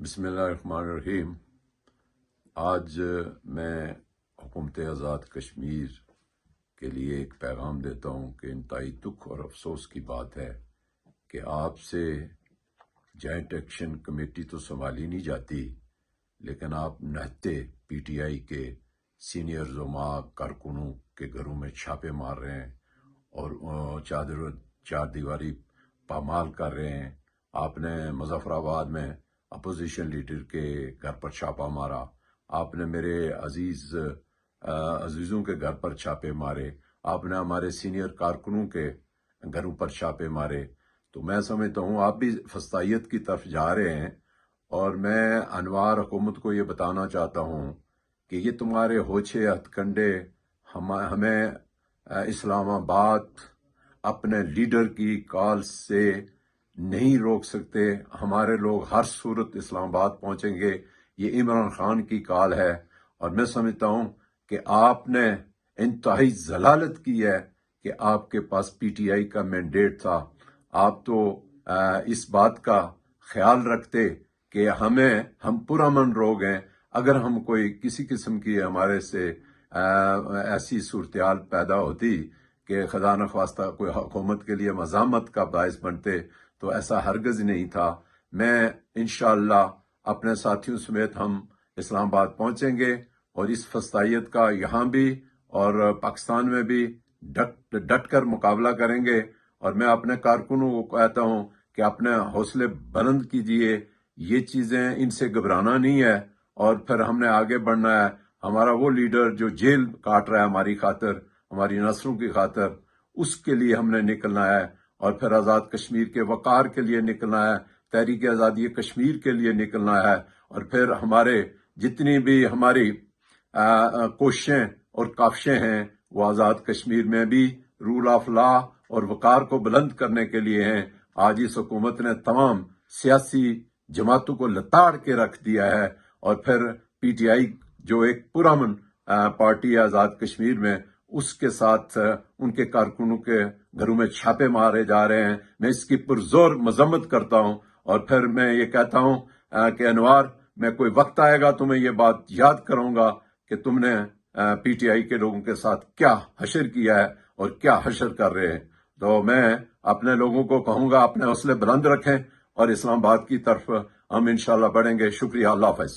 بسم اللہ الرحمن الرحیم۔ آج میں حکومت آزاد کشمیر کے لیے ایک پیغام دیتا ہوں کہ انتہائی دکھ اور افسوس کی بات ہے کہ آپ سے جوائنٹ ایکشن کمیٹی تو سنبھالی نہیں جاتی، لیکن آپ نہتے پی ٹی آئی کے سینئر زعماء کارکنوں کے گھروں میں چھاپے مار رہے ہیں اور چار دیواری پامال کر رہے ہیں۔ آپ نے مظفر آباد میں اپوزیشن لیڈر کے گھر پر چھاپا مارا، آپ نے میرے عزیزوں کے گھر پر چھاپے مارے، آپ نے ہمارے سینئر کارکنوں کے گھروں پر چھاپے مارے۔ تو میں سمجھتا ہوں آپ بھی فسطائیت کی طرف جا رہے ہیں، اور میں انوار حکومت کو یہ بتانا چاہتا ہوں کہ یہ تمہارے ہوچے ہتھ کنڈے ہمیں اسلام آباد اپنے لیڈر کی کال سے نہیں روک سکتے۔ ہمارے لوگ ہر صورت اسلام آباد پہنچیں گے، یہ عمران خان کی کال ہے، اور میں سمجھتا ہوں کہ آپ نے انتہائی ضلالت کی ہے کہ آپ کے پاس پی ٹی آئی کا مینڈیٹ تھا۔ آپ تو اس بات کا خیال رکھتے کہ ہم پرامن لوگ ہیں، اگر ہم کوئی کسی قسم کی ہمارے سے ایسی صورتحال پیدا ہوتی کہ خدا نخواستہ کوئی حکومت کے لیے مزاحمت کا باعث بنتے، تو ایسا ہرگز نہیں تھا۔ میں انشاءاللہ اپنے ساتھیوں سمیت ہم اسلام آباد پہنچیں گے، اور اس فسطائیت کا یہاں بھی اور پاکستان میں بھی ڈٹ کر مقابلہ کریں گے۔ اور میں اپنے کارکنوں کو کہتا ہوں کہ اپنے حوصلے بلند کیجئے، یہ چیزیں ان سے گھبرانا نہیں ہے، اور پھر ہم نے آگے بڑھنا ہے۔ ہمارا وہ لیڈر جو جیل کاٹ رہا ہے ہماری خاطر، ہماری نسلوں کی خاطر، اس کے لیے ہم نے نکلنا ہے، اور پھر آزاد کشمیر کے وقار کے لیے نکلنا ہے، تحریک آزادی کشمیر کے لیے نکلنا ہے، اور پھر ہمارے جتنی بھی ہماری کوششیں اور کاوشیں ہیں وہ آزاد کشمیر میں بھی رول آف لا اور وقار کو بلند کرنے کے لیے ہیں۔ آج اس حکومت نے تمام سیاسی جماعتوں کو لتاڑ کے رکھ دیا ہے، اور پھر پی ٹی آئی جو ایک پرامن پارٹی ہے آزاد کشمیر میں، اس کے ساتھ ان کے کارکنوں کے گھروں میں چھاپے مارے جا رہے ہیں۔ میں اس کی پرزور مذمت کرتا ہوں، اور پھر میں یہ کہتا ہوں کہ انوار، میں کوئی وقت آئے گا تمہیں یہ بات یاد کروں گا کہ تم نے پی ٹی آئی کے لوگوں کے ساتھ کیا حشر کیا ہے اور کیا حشر کر رہے ہیں۔ تو میں اپنے لوگوں کو کہوں گا اپنے حوصلے بلند رکھیں، اور اسلام آباد کی طرف ہم انشاءاللہ بڑھیں گے۔ شکریہ، اللہ حافظ۔